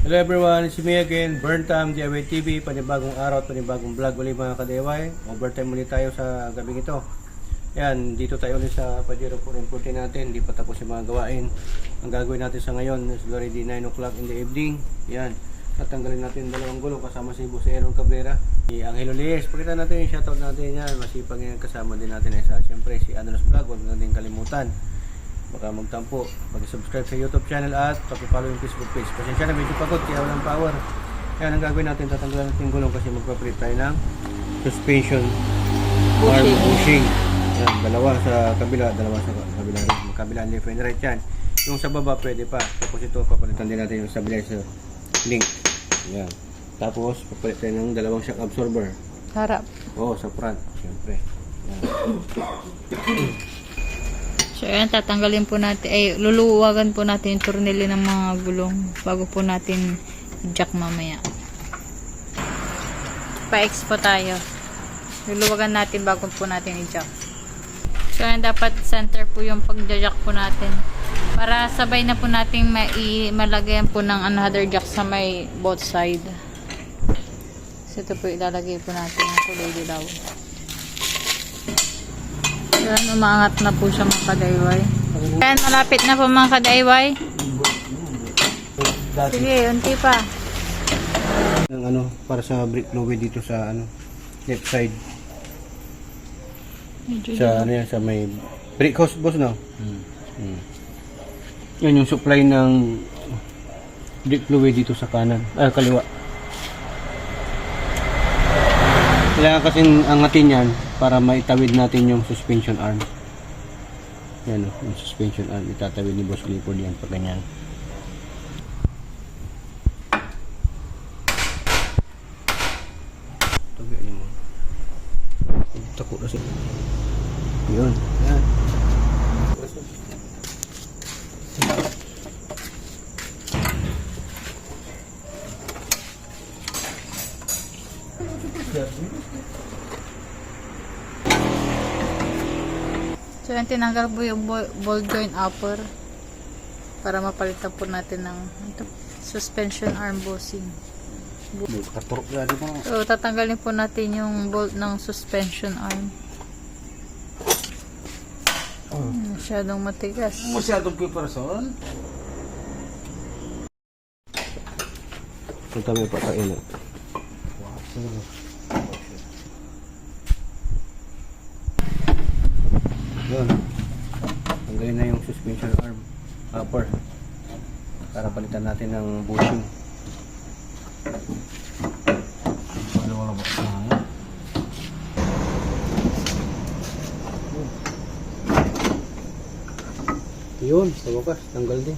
Hello everyone, it's me again, Burn Time DIY TV, panibagong araw at panibagong vlog ulit mga ka-DIY. Overtime ulit tayo sa gabing ito. Yan, dito tayo ulit sa Pajero 440 natin, hindi pa tapos yung mga gawain. Ang gagawin natin sa ngayon is already 9 o'clock in the evening. Yan, tatanggalin natin dalawang gulong kasama si Boss Aaron Cabrera. Si Angelo Lies, pakita natin yung shoutout natin yan, masipag yan, kasama din natin isa. Siyempre si Anolos Vlog, huwag natin kalimutan. Baka magtampo, mag-subscribe sa YouTube channel at pag-follow yung Facebook page. Pasensya na, medyo pagod kaya walang power. Kaya ang gagawin natin, tatanggalan natin yung gulong kasi magpapalit tayo ng suspension arm bushing. Yan, dalawa sa kabila, dalawa sa kabila rin. Magkabila left and right yan. Yung sa baba pwede pa. Tapos ito, papalitan din natin yung stabilizer link. Yan. Tapos, papalit tayo ng dalawang shock absorber. Harap. Oo, sa front, syempre. Yan. So, ayan, tatanggalin po natin, luluwagan po natin yung tornilyo ng mga gulong bago po natin jack mamaya. Pa-X po tayo. Luluwagan natin bago po natin i-jack. So, ayan, dapat center po yung pag-jack po natin. Para sabay na po natin malagayan po ng another jack sa may both side. So, ito po ilalagay po natin yung kulay dilaw. Yan, umaangat na po siya mga ka-DIY. Yan, malapit na po mga ka-DIY. Sige, unti pa. Ng ano, para sa brake fluid dito sa ano, left side. Sa ano yan, sa may brake hose boss no? Yan yung supply ng brake fluid dito sa kanan, kaliwa. Kailangan kasing angatin yan para maitawid natin yung suspension arm. Yan o, yung suspension arm. Itatawid ni Boss Clifford yan pag ganyan. Tagayin mo. Tako na siya. Yun. Yan. So, yan, tinanggal po yung ball joint upper para mapalitan po natin ng suspension arm bushing. Katurok na rin mo. So, tatanggalin po natin yung bolt ng suspension arm. Masyadong matigas. Masyadong piperson. Punta mo pa kain. Yun. Tanggalin na yung suspension arm upper para palitan natin ng bushing. Wala ba na? Yun, sa wakas, tanggal din.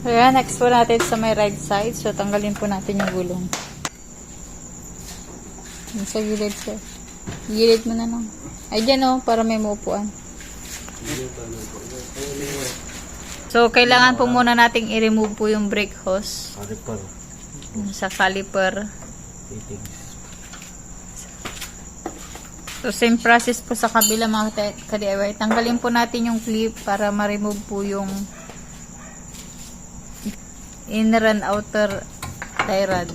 Ayan, next po natin sa may right side. So, tanggalin po natin yung gulong. Yung sa gilid, sir. Gilid mo na lang. Ay, dyan o, para may maupuan. So, kailangan po muna nating i-remove po yung brake hose Caliper. sa caliper. Fittings. So, same process po sa kabila mga ka-DIY. Tanggalin po natin yung clip para ma-remove po yung inner and outer tie rod.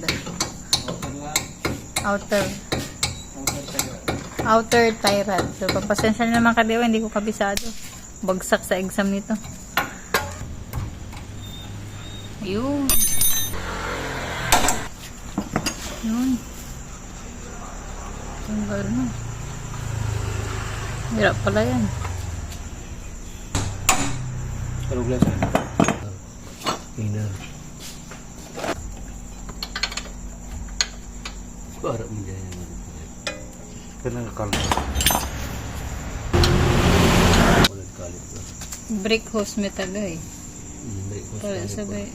Outer tie rod. So, papasensya nyo naman ka-DIY, hindi ko kabisado. Bagsak sa exam nito. Ayun. Ayun. Tanggal na. Hirap pala yan. Pero glass. Inner. Para mo dyan. Kailan kalma? Walang caliper. Brake hose may taga eh. Brake hose Para caliper. sabay.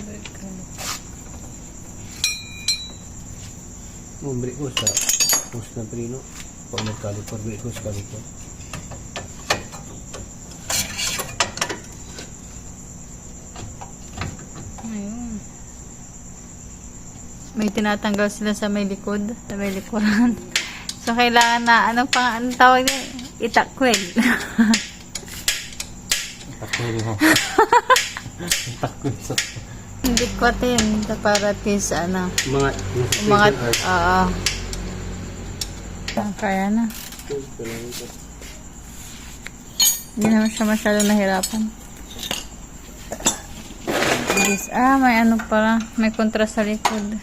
Brake hose. Yung brake hose sa hose ng prino. Pag may caliper, brake hose caliper. Ayun. May tinatanggal sila sa may likod, sa may likuran. So, kailangan na, anong tawag niya? Itakwil. Takwil mo. Takwil sa... Hindi ko atin. Para at least, ano, Mga mga, kaya na. Hindi naman siya masyado nahirapan. Yes. May ano pala. May kontra sa likod.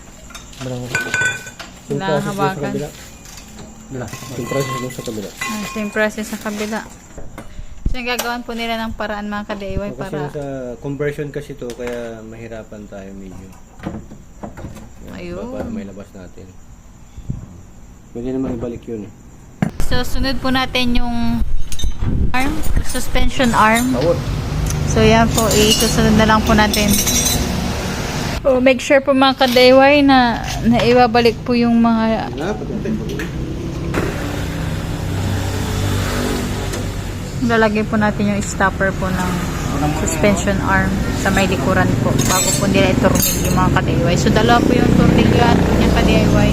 Kailangan hawakan. Yung process mo sa kabila. Same process sa kabila. So, yung gagawin po nila ng paraan mga ka-DIY Kasi para... sa conversion kasi to kaya mahirapan tayo medyo. Ayun. Para may labas natin. Pwede naman ibalik yun. So, sunod po natin yung arm, suspension arm. So, yan po, isusunod na lang po natin. So, make sure po mga ka-DIY na ibabalik po yung mga... Lalagay po natin yung stopper po ng suspension arm sa may likuran po bago po nila itornilyo yung mga ka-DIY. So, dalawa po yung tornilyoan po niya ka-DIY.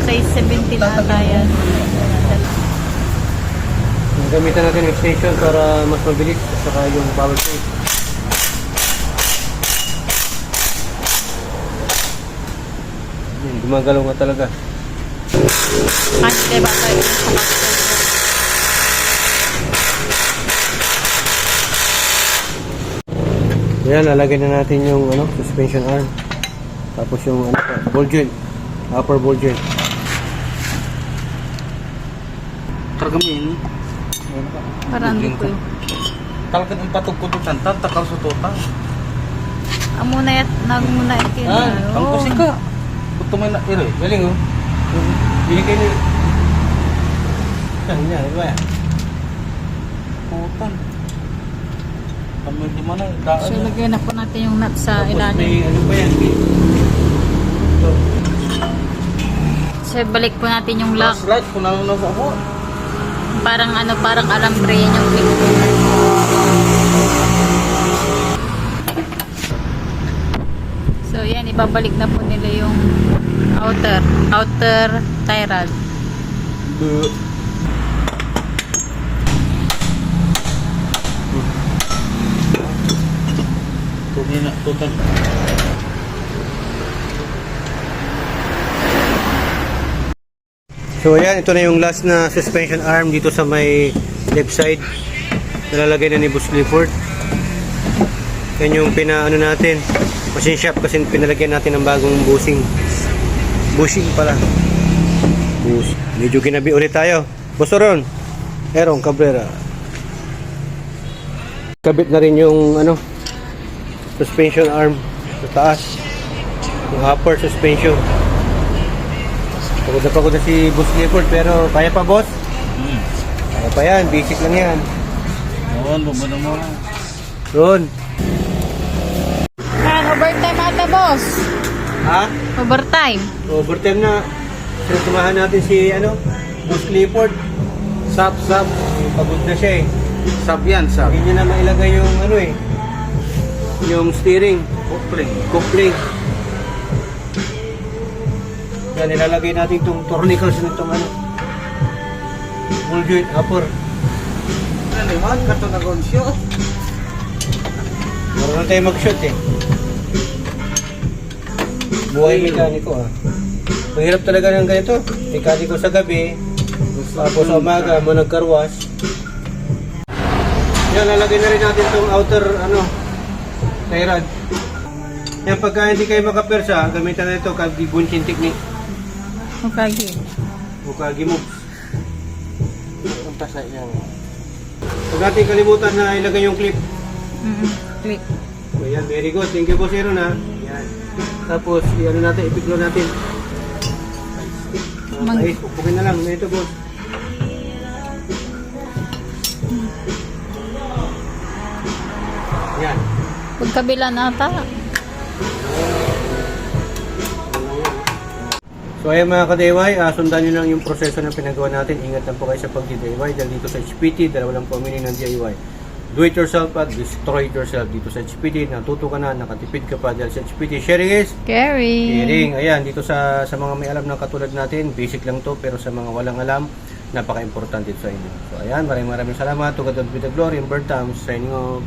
Size 70 lang yan. Gamitan natin yung extension para mas mabilis at saka yung power save. Gumagalaw nga talaga. Kasi ba tayo sa Yan, lalagay na natin yung suspension arm. Tapos yung ball joint, upper ball joint. Kargamin. parang hindi ko yun. Talagang ang patugkod ng tantan, takal sa total. Amuna yat, nagmuna itin. Ang kasi ka. Ito may na-iro eh. Galing oh. Bili kayo nyo. Yan, di ba yan? Putan. Kami di mana daan. So, lagay na po natin yung nut sa Tapos ilalim. may ano pa yan. Ito. So, balik po natin yung lock. Flashlight kung namin nasa ako. Parang parang alambre yan yung clip. So, yan, ibabalik na po nila yung outer tie rod. Tuloy na, total. So ayan, ito na yung last na suspension arm dito sa may left side. Nalalagay na ni Boss Clifford. Yan yung pinaano natin. Machine shop kasi pinalagyan natin ng bagong bushing. Bushing pala. Medyo ginabi ulit tayo. Boss Ron, Erong Cabrera. Kabit na rin yung suspension arm sa taas. Yung upper suspension. Pagod na si Boss Clifford pero kaya pa boss? Kaya pa yan, basic lang yan. Noon, bumana mo. Ron. Overtime ata, boss. Ha? Overtime. Overtime na. Sinasamahan natin si Boss Clifford. Sap. Pagod na siya eh. Sab yan, sab. Hindi niya na mailagay yung yung steering. Coupling. Yan, nilalagay natin itong tournicles nitong ball joint upper. Ano naman, kato na gonsyo. Marunong tayo mag-shoot eh. Buhay mekaniko ah. Ang hirap talaga ng ganito. Mekaniko sa gabi, tapos sa umaga mo nagkarwas. Yan, lalagay na rin natin itong outer tie rod. Yan, pagka hindi kayo makapersa, gamitan na ito kagi bunching technique. Ukagi. Bukagi moves. Ang tasa yan. Huwag natin kalimutan na ilagay yung clip. Click. So, yan, very good. Thank you po, Sir na. Yan. Tapos, natin, ipiglo natin. Okay, pupukin na lang. Ito, boss. Yan. Pagkabila na ata. So ayan mga ka-DIY, sundan nyo lang yung proseso na pinagawa natin. Ingat lang po kayo sa pag-DIY dahil dito sa HPT, dalawa lang po meaning ng DIY. Do it yourself at destroy it yourself. Dito sa HPT, natuto ka na, nakatipid ka pa dahil sa HPT. Sharing is caring. Ayan, dito sa mga may alam na katulad natin, basic lang to, pero sa mga walang alam, napaka-importante sa inyo. So ayan, maraming salamat. To God be the glory and bird times, signing off.